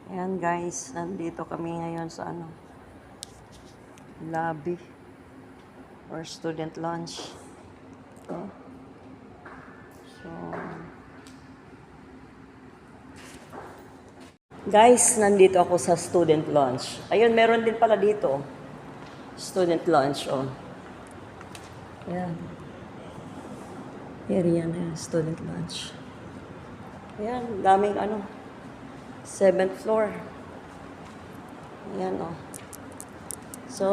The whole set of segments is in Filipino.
Ayan guys, nandito kami ngayon sa lobby or student lunch. Okay. So, guys, nandito ako sa student lunch. Ayun, meron din pala dito. Student lunch, oh. Ayan. Area na yan, student lunch. Ayan, daming 7th floor. Ayan, oh. So,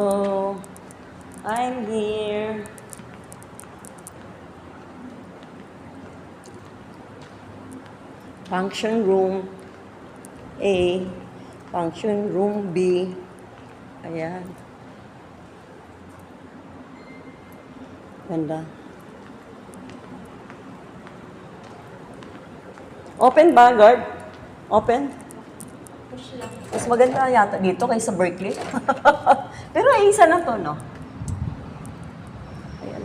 I'm here. Function room A, function room B. Ayan. Ganda. Open ba, guard? Open? Mas maganda yata dito kaysa Berkeley. Pero isa na to, no? Ayan.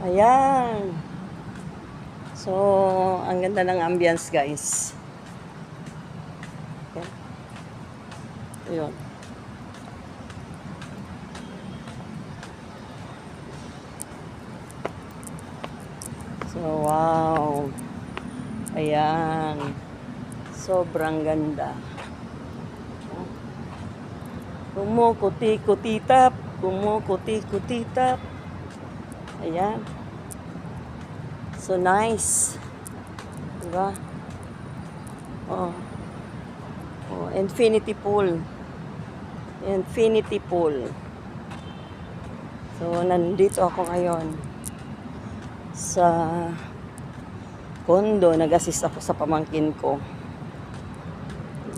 Ayan. So, ang ganda ng ambience, guys. Okay. Ayun. So, wow. Ayan. Sobrang ganda. Kumukuti-kutitap. Kumukuti-kutitap. Ayan. So nice. Diba? Oh. Oh, infinity pool. Infinity pool. So, nandito ako ngayon sa condo. Nag-assist ako sa pamangkin ko.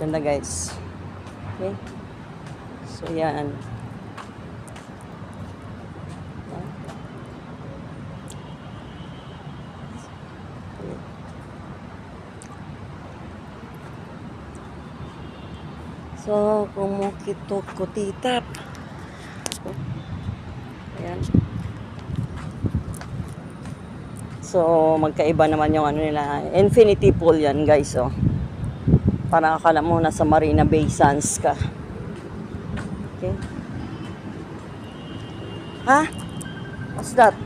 Ganda, guys. Okay? So, yan. So, kumukitok-kutitap. Ayan. So, magkaiba naman yung nila. Infinity pool yan, guys, oh. Parang akala mo nasa Marina Bay Sands ka. Okay. Ha? What's that?